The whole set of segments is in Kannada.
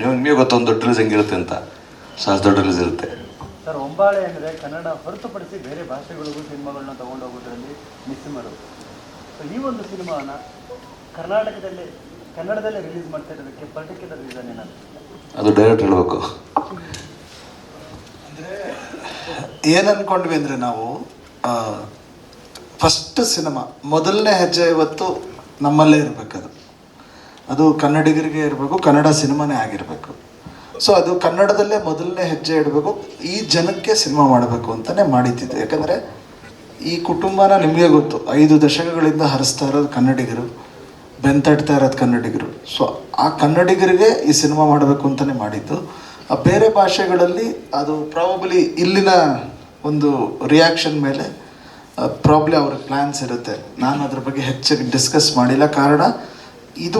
ನಿಮಗೆ ಗೊತ್ತೊಂದು ದೊಡ್ಡ ರಿಲೀಸ್ ಹೆಂಗಿರುತ್ತೆ ಅಂತ. ಸೊ ಅಷ್ಟು ದೊಡ್ಡ ರಿಲೀಸ್ ಇರುತ್ತೆ ಸರ್. ಒಂಬಾಳೆ ಅಂದರೆ ಕನ್ನಡ ಹೊರತುಪಡಿಸಿ ಬೇರೆ ಭಾಷೆಗಳಿಗೂ ಸಿನಿಮಾಗಳನ್ನ ತೊಗೊಂಡೋಗೋದ್ರಲ್ಲಿ ನಿಸ್ಸಿಮರು. ಸೊ ಈ ಒಂದು ಸಿನಿಮಾನ ಕನ್ನಡದಲ್ಲೇ ರಿಲೀಸ್ ಮಾಡ್ತಾ ಇರೋದಕ್ಕೆ ಪರ್ಟಿಕ್ಯುಲರ್ ರೀಸನ್ ಏನಾದ್ರು? ಅದು ಡೈರೆಕ್ಟ್ ಹೇಳಬೇಕು. ಅಂದರೆ ಏನು ಅಂದ್ಕೊಂಡ್ವಿ ಅಂದರೆ ನಾವು ಫಸ್ಟ್ ಸಿನಿಮಾ ಮೊದಲನೇ ಹೆಜ್ಜೆ ಇವತ್ತು ನಮ್ಮಲ್ಲೇ ಇರಬೇಕದು. ಅದು ಕನ್ನಡಿಗರಿಗೆ ಇರಬೇಕು, ಕನ್ನಡ ಸಿನಿಮಾನೇ ಆಗಿರಬೇಕು. ಸೊ ಅದು ಕನ್ನಡದಲ್ಲೇ ಮೊದಲನೇ ಹೆಜ್ಜೆ ಇಡಬೇಕು, ಈ ಜನಕ್ಕೆ ಸಿನಿಮಾ ಮಾಡಬೇಕು ಅಂತಲೇ ಮಾಡಿದ್ದಿದ್ದು. ಯಾಕಂದರೆ ಈ ಕುಟುಂಬನ ನಿಮಗೆ ಗೊತ್ತು, 5 ದಶಕಗಳಿಂದ ಹರಿಸ್ತಾ ಇರೋದು ಕನ್ನಡಿಗರು, ಬೆಂತಡ್ತಾ ಇರೋದು ಕನ್ನಡಿಗರು. ಸೊ ಆ ಕನ್ನಡಿಗರಿಗೆ ಈ ಸಿನಿಮಾ ಮಾಡಬೇಕು ಅಂತಲೇ ಮಾಡಿದ್ದು. ಬೇರೆ ಭಾಷೆಗಳಲ್ಲಿ ಅದು ಪ್ರಾಬಬ್ಲಿ ಇಲ್ಲಿನ ಒಂದು ರಿಯಾಕ್ಷನ್ ಮೇಲೆ ಪ್ರಾಬ್ಲಿ ಅವ್ರ ಪ್ಲ್ಯಾನ್ಸ್ ಇರುತ್ತೆ. ನಾನು ಅದ್ರ ಬಗ್ಗೆ ಹೆಚ್ಚಾಗಿ ಡಿಸ್ಕಸ್ ಮಾಡಿಲ್ಲ. ಕಾರಣ ಇದು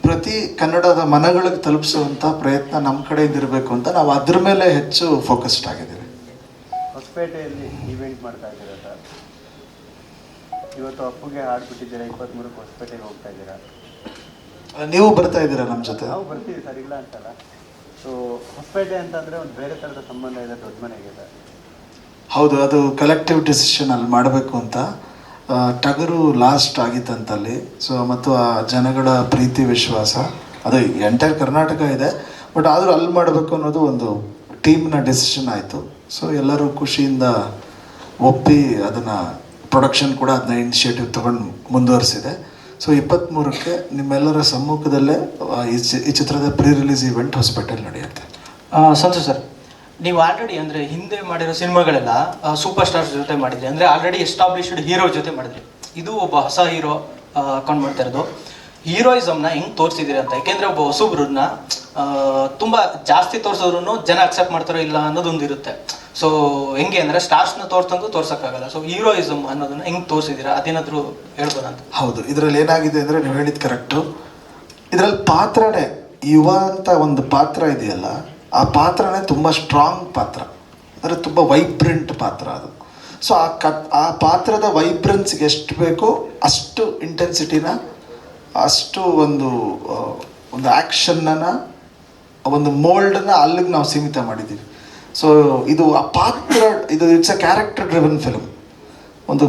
ಪ್ರತಿ ಕನ್ನಡದ ಮನಗಳಿಗೆ ತಲುಪಿಸುವಂಥ ಪ್ರಯತ್ನ ನಮ್ಮ ಕಡೆಯಿಂದ ಇರಬೇಕು ಅಂತ ನಾವು ಅದ್ರ ಮೇಲೆ ಹೆಚ್ಚು ಫೋಕಸ್ಡ್ ಆಗಿದ್ದೀವಿ. ಹೊಸಪೇಟೆಯಲ್ಲಿ ಇವೆಂಟ್ ಮಾಡ್ತಾ ಇದ್ದೀರಾ ಸರ್. ಇವತ್ತು ಅಪ್ಪುಗೆ ಹಾಡ್ಬಿಟ್ಟಿದ್ದೀರಾ, 23ಕ್ಕೆ ಹೊಸಪೇಟೆಗೆ ಹೋಗ್ತಾ ಇದ್ದೀರಾ. ನೀವು ಬರ್ತಾ ಇದ್ದೀರಾ ನಮ್ಮ ಜೊತೆ? ನಾವು ಬರ್ತೀವಿ ಸರ್, ಇಲ್ಲ ಅಂತಲ್ಲ. ಸೊ ಹೊಸಪೇಟೆ ಅಂತಂದರೆ ಒಂದು ಬೇರೆ ಥರದ ಸಂಬಂಧ ಇದೆ ದೊಡ್ಡ ಮನೆಗೆ ಸರ್. ಹೌದು, ಅದು ಕಲೆಕ್ಟಿವ್ ಡಿಸಿಷನ್ ಅಲ್ಲಿ ಮಾಡಬೇಕು ಅಂತ. ಟಗರು ಲಾಸ್ಟ್ ಆಗಿತ್ತಂತಲ್ಲಿ. ಸೊ ಮತ್ತು ಆ ಜನಗಳ ಪ್ರೀತಿ ವಿಶ್ವಾಸ ಅದು ಎಂಟೈರ್ ಕರ್ನಾಟಕ ಇದೆ, ಬಟ್ ಆದರೂ ಅಲ್ಲಿ ಮಾಡಬೇಕು ಅನ್ನೋದು ಒಂದು ಟೀಮ್ನ ಡಿಸಿಷನ್ ಆಯಿತು. ಸೊ ಎಲ್ಲರೂ ಖುಷಿಯಿಂದ ಒಪ್ಪಿ ಅದನ್ನು ಪ್ರೊಡಕ್ಷನ್ ಕೂಡ ಅದನ್ನ ಇನಿಷಿಯೇಟಿವ್ ತೊಗೊಂಡು ಮುಂದುವರಿಸಿದೆ. ಸೊ 23ಕ್ಕೆ ನಿಮ್ಮೆಲ್ಲರ ಸಮ್ಮುಖದಲ್ಲೇ ಈ ಚಿತ್ರದ ಪ್ರೀ ರಿಲೀಸ್ ಇವೆಂಟ್ ಹೊಸಪೇಟೆಯಲ್ಲಿ ನಡೆಯುತ್ತೆ. ಸಂತು ಸರ್, ನೀವು ಆಲ್ರೆಡಿ ಅಂದರೆ ಹಿಂದೆ ಮಾಡಿರೋ ಸಿನಿಮಾಗಳೆಲ್ಲ ಸೂಪರ್ ಸ್ಟಾರ್ಸ್ ಜೊತೆ ಮಾಡಿದ್ರಿ, ಅಂದರೆ ಆಲ್ರೆಡಿ ಎಸ್ಟಾಬ್ಲಿಷ್ಡ್ ಹೀರೋ ಜೊತೆ ಮಾಡಿದ್ರಿ. ಇದು ಒಬ್ಬ ಹೊಸ ಹೀರೋ ಹಾಕೊಂಡು ಮಾಡ್ತಾ ಇರೋದು. ಹೀರೋಯಿಸಮ್ನ ಹೆಂಗೆ ತೋರಿಸಿದ್ದೀರಿ ಅಂತ. ಯಾಕೆಂದರೆ ಒಬ್ಬ ಹೊಸಬ್ರನ್ನ ತುಂಬ ಜಾಸ್ತಿ ತೋರಿಸಿದ್ರು ಜನ ಅಕ್ಸೆಪ್ಟ್ ಮಾಡ್ತಾರೋ ಇಲ್ಲ ಅನ್ನೋದೊಂದು ಇರುತ್ತೆ. ಸೊ ಹೆಂಗೆ ಅಂದರೆ ಸ್ಟಾರ್ಸ್ನ ತೋರ್ಸಂಗೂ ತೋರ್ಸೋಕ್ಕಾಗಲ್ಲ. ಸೊ ಹೀರೋಯಿಸಮ್ ಅನ್ನೋದನ್ನ ಹೆಂಗೆ ತೋರಿಸಿದ್ದೀರಾ, ಅದೇನಾದರೂ ಹೇಳ್ಬೋದಂತ? ಹೌದು, ಇದರಲ್ಲಿ ಏನಾಗಿದೆ ಅಂದರೆ ನೀವು ಹೇಳಿದ್ದು ಕರೆಕ್ಟು. ಇದರಲ್ಲಿ ಪಾತ್ರನೇ ಯುವ ಅಂತ ಒಂದು ಪಾತ್ರ ಇದೆಯಲ್ಲ, ಆ ಪಾತ್ರನೇ ತುಂಬ ಸ್ಟ್ರಾಂಗ್ ಪಾತ್ರ, ಅಂದರೆ ತುಂಬ ವೈಬ್ರೆಂಟ್ ಪಾತ್ರ ಅದು. ಸೊ ಆ ಪಾತ್ರದ ವೈಬ್ರೆನ್ಸ್ಗೆ ಎಷ್ಟು ಬೇಕೋ ಅಷ್ಟು ಇಂಟೆನ್ಸಿಟಿನ, ಅಷ್ಟು ಒಂದು ಆ್ಯಕ್ಷನ್ನ, ಒಂದು ಮೋಲ್ಡನ್ನ ಅಲ್ಲಿಗೆ ನಾವು ಸೀಮಿತ ಮಾಡಿದ್ದೀವಿ. ಸೊ ಇದು ಆ ಪಾತ್ರ, ಇದು it's a character driven film, ಒಂದು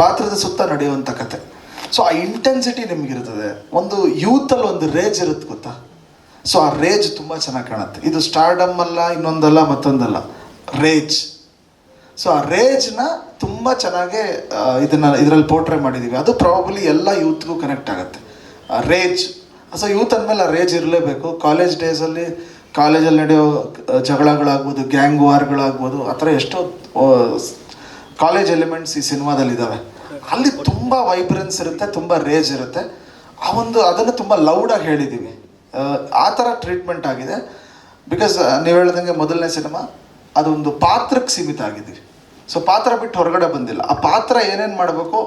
ಪಾತ್ರದ ಸುತ್ತ ನಡೆಯುವಂಥ ಕತೆ. ಸೊ ಆ ಇಂಟೆನ್ಸಿಟಿ ನಿಮಗಿರ್ತದೆ. ಒಂದು ಯೂತಲ್ಲಿ ಒಂದು ರೇಜ್ ಇರುತ್ತೆ ಗೊತ್ತಾ. ಸೊ ಆ ರೇಜ್ ತುಂಬ ಚೆನ್ನಾಗಿ ಕಾಣುತ್ತೆ. ಇದು ಸ್ಟಾರ್ಡಮ್ ಅಲ್ಲ, ಇನ್ನೊಂದಲ್ಲ, ಮತ್ತೊಂದಲ್ಲ, ರೇಜ್. ಸೊ ಆ ರೇಜ್ನ ತುಂಬ ಚೆನ್ನಾಗಿ ಇದರಲ್ಲಿ ಪೋರ್ಟ್ರೇ ಮಾಡಿದ್ದೀವಿ. ಅದು ಪ್ರಾಬಬ್ಲಿ ಎಲ್ಲ ಯೂತ್ಗೂ ಕನೆಕ್ಟ್ ಆಗುತ್ತೆ, ಆ ರೇಜ್. ಸೊ ಯೂತ್ ಅಂದಮೇಲೆ ಆ ರೇಜ್ ಇರಲೇಬೇಕು. ಕಾಲೇಜ್ ಡೇಸಲ್ಲಿ ಕಾಲೇಜಲ್ಲಿ ನಡೆಯೋ ಜಗಳಗಳಾಗ್ಬೋದು, ಗ್ಯಾಂಗ್ ವಾರ್ಗಳಾಗ್ಬೋದು, ಆ ಥರ ಎಷ್ಟೋ ಕಾಲೇಜ್ ಎಲಿಮೆಂಟ್ಸ್ ಈ ಸಿನಿಮಾದಲ್ಲಿದ್ದಾವೆ. ಅಲ್ಲಿ ತುಂಬ ವೈಬ್ರೆನ್ಸ್ ಇರುತ್ತೆ, ತುಂಬ ರೇಜ್ ಇರುತ್ತೆ. ಅದನ್ನು ತುಂಬ ಲೌಡಾಗಿ ಹೇಳಿದ್ದೀವಿ. ಆ ಥರ ಟ್ರೀಟ್ಮೆಂಟ್ ಆಗಿದೆ. ಬಿಕಾಸ್ ನೀವು ಹೇಳ್ದಂಗೆ ಮೊದಲನೇ ಸಿನಿಮಾ ಅದೊಂದು ಪಾತ್ರಕ್ಕೆ ಸೀಮಿತ ಆಗಿದ್ದೀವಿ. ಸೊ ಪಾತ್ರ ಬಿಟ್ಟು ಹೊರಗಡೆ ಬಂದಿಲ್ಲ. ಆ ಪಾತ್ರ ಏನೇನು ಮಾಡಬೇಕು,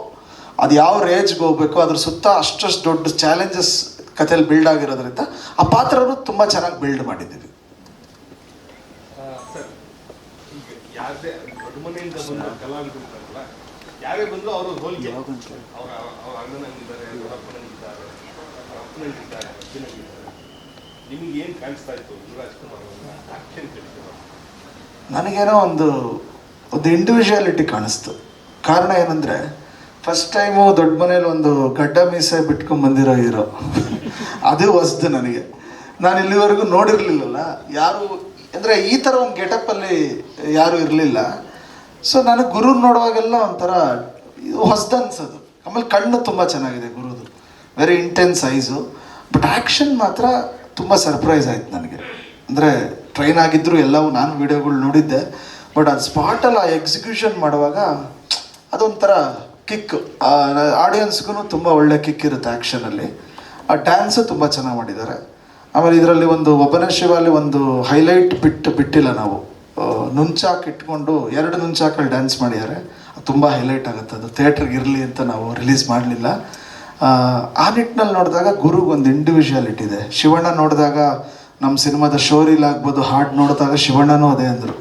ಅದು ಯಾವ ರೇಜ್ಗೆ ಹೋಗ್ಬೇಕು, ಅದ್ರ ಸುತ್ತ ಅಷ್ಟು ದೊಡ್ಡ ಚಾಲೆಂಜಸ್ ಕಥೆಯಲ್ಲಿ ಬಿಲ್ಡ್ ಆಗಿರೋದ್ರಿಂದ ಆ ಪಾತ್ರನೂ ತುಂಬ ಚೆನ್ನಾಗಿ ಬಿಲ್ಡ್ ಮಾಡಿದ್ದೀವಿ. ಯಾವುದೇ ದೊಡ್ಡ ಮನೆಯಿಂದ ಬಂದ ಕಲಾವಿದರು ಇರ್ತಾರಲ್ಲ, ಯಾರೇ ಬಂದರೂ ಅವರು ಹೋಲಿಕೆ, ಅವ್ರ ಅಣ್ಣನಂಗಿದ್ದಾರೆ, ದೊಡ್ಡಪ್ಪನಂಗಿದ್ದಾರೆ, ಅವ್ರ ಅಪ್ಪನಂಗಿದ್ದಾರೆ, ಅಜ್ಜನಂಗಿದ್ದಾರೆ. ನಿಮಗೆ ಏನು ಕಾಣಿಸ್ತಾ ಇತ್ತು ಯುವರಾಜ್ ಕುಮಾರ್ ಆಕ್ಷನ್ ಕೆಲಸ? ನನಗೇನೋ ಒಂದು ಇಂಡಿವಿಜುವಾಲಿಟಿ ಕಾಣಿಸ್ತು. ಕಾರಣ ಏನಂದರೆ, ಫಸ್ಟ್ ಟೈಮು ದೊಡ್ಡ ಮನೇಲಿ ಒಂದು ಗಡ್ಡ ಮೀಸೆ ಬಿಟ್ಕೊಂಡು ಬಂದಿರೋ ಹೀರೋ. ಅದು ಹೊಸ್ದು ನನಗೆ. ನಾನು ಇಲ್ಲಿವರೆಗೂ ನೋಡಿರಲಿಲ್ಲಲ್ಲ ಯಾರು, ಅಂದರೆ ಈ ಥರ ಒಂದು ಗೆಟಪ್ಪಲ್ಲಿ ಯಾರೂ ಇರಲಿಲ್ಲ. ಸೊ ನನಗೆ ಗುರು ನೋಡುವಾಗೆಲ್ಲ ಒಂಥರ ಹೊಸ್ದು ಅನ್ಸೋದು. ಆಮೇಲೆ ಕಣ್ಣು ತುಂಬ ಚೆನ್ನಾಗಿದೆ ಗುರುದು, very intense eyes. But action ಮಾತ್ರ ತುಂಬ ಸರ್ಪ್ರೈಸ್ ಆಯ್ತು ನನಗೆ. ಅಂದರೆ ಟ್ರೈನ್ ಆಗಿದ್ದರು ಎಲ್ಲವೂ, ನಾನು ವೀಡಿಯೋಗಳು ನೋಡಿದ್ದೆ. ಬಟ್ ಅದು ಸ್ಪಾಟಲ್ಲಿ ಆ ಎಕ್ಸಿಕ್ಯೂಷನ್ ಮಾಡುವಾಗ ಅದೊಂಥರ ಕಿಕ್. ಆಡಿಯನ್ಸ್ಗೂ ತುಂಬ ಒಳ್ಳೆ ಕಿಕ್ ಇರುತ್ತೆ ಆ್ಯಕ್ಷನಲ್ಲಿ. ಆ ಡ್ಯಾನ್ಸು ತುಂಬ ಚೆನ್ನಾಗಿ ಮಾಡಿದ್ದಾರೆ. ಆಮೇಲೆ ಇದರಲ್ಲಿ ಒಬ್ಬನೇ ಶಿವಲ್ಲಿ ಒಂದು ಹೈಲೈಟ್ ಬಿಟ್ಟಿಲ್ಲ ನಾವು. ನುಂಚಾಕ್ ಇಟ್ಕೊಂಡು 2 ನುಂಚಾಕಲ್ಲಿ ಡ್ಯಾನ್ಸ್ ಮಾಡಿದ್ದಾರೆ. ತುಂಬ ಹೈಲೈಟ್ ಆಗುತ್ತೆ. ಅದು ಥಿಯೇಟ್ರಿಗೆ ಇರಲಿ ಅಂತ ನಾವು ರಿಲೀಸ್ ಮಾಡಲಿಲ್ಲ. ಆ ನಿಟ್ಟಿನಲ್ಲಿ ನೋಡಿದಾಗ ಗುರುಗೊಂದು ಇಂಡಿವಿಜುವಾಲಿಟಿ ಇದೆ. ಶಿವಣ್ಣ ನೋಡಿದಾಗ ನಮ್ಮ ಸಿನಿಮಾದ ಶೋರಿಲ್ ಆಗ್ಬೋದು, ಹಾಡು ನೋಡಿದಾಗ ಶಿವಣ್ಣನೂ ಅದೇ ಅಂದರು,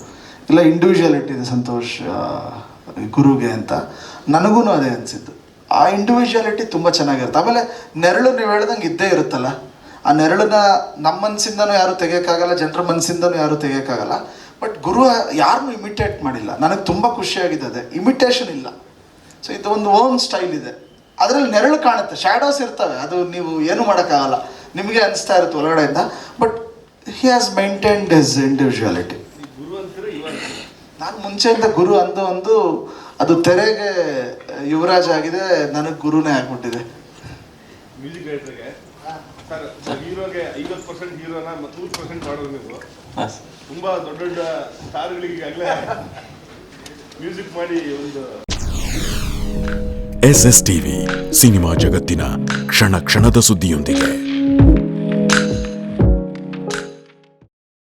ಇಲ್ಲ ಇಂಡಿವಿಜುವಾಲಿಟಿ ಇದೆ ಸಂತೋಷ್ ಗುರುಗೆ ಅಂತ. ನನಗೂ ಅದೇ ಅನಿಸಿದ್ದು. ಆ ಇಂಡಿವಿಜುವಾಲಿಟಿ ತುಂಬ ಚೆನ್ನಾಗಿರುತ್ತೆ. ಆಮೇಲೆ ನೆರಳು ನೀವು ಹೇಳ್ದಂಗೆ ಇದ್ದೇ ಇರುತ್ತಲ್ಲ, ಆ ನೆರಳನ್ನ ನಮ್ಮ ಮನಸ್ಸಿಂದನೂ ಯಾರು ತೆಗಿಯೋಕ್ಕಾಗಲ್ಲ, ಜನರ ಮನಸ್ಸಿಂದನೂ ಯಾರು ತೆಗಿಯೋಕ್ಕಾಗಲ್ಲ. ಬಟ್ ಗುರು ಯಾರನ್ನೂ ಇಮಿಟೇಟ್ ಮಾಡಿಲ್ಲ. ನನಗೆ ತುಂಬ ಖುಷಿಯಾಗಿದೆ, ಅದೇ ಇಮಿಟೇಷನ್ ಇಲ್ಲ. ಸೊ ಇದು ಒಂದು ಓನ್ ಸ್ಟೈಲ್ ಇದೆ. ಅದರಲ್ಲಿ ನೆರಳು ಕಾಣುತ್ತೆ, ಶ್ಯಾಡೋಸ್ ಇರ್ತವೆ, ಅದು ನೀವು ಏನು ಮಾಡೋಕ್ಕಾಗಲ್ಲ, ನಿಮಗೆ ಅನಿಸ್ತಾ ಇರುತ್ತೆ ಒಳಗಡೆಯಿಂದ. But he has maintained his individuality. ಗುರು ಅಂತೀರ ಇವಾಗ ನಾನು ಮುಂಚೆಯಿಂದ ಗುರು ಒಂದು ಅದು ತೆರೆಗೆ ಯುವರಾಜ್ ಆಗಿದೆ, ನನಗೆ ಗುರುನೇ ಆಗ್ಬಿಟ್ಟಿದೆ. ಮ್ಯೂಸಿಕ್ ಡೈರೆಕ್ಟರ್ಗೆ ಸರ್ ಹೀರೋಗೆ 50% ಹೀರೋನ 100% ಮಾಡೋದು ನೀವು. ತುಂಬಾ ದೊಡ್ಡ ದೊಡ್ಡ ಸ್ಟಾರ್ಗಳಿಗೆ ಆಗಲೇ ಮ್ಯೂಸಿಕ್ ಮಾಡಿ ಒಂದು SS ಟಿವಿ ಸಿನಿಮಾ ಜಗತ್ತಿನ ಕ್ಷಣ ಕ್ಷಣದ ಸುದ್ದಿಯೊಂದಿಗೆ.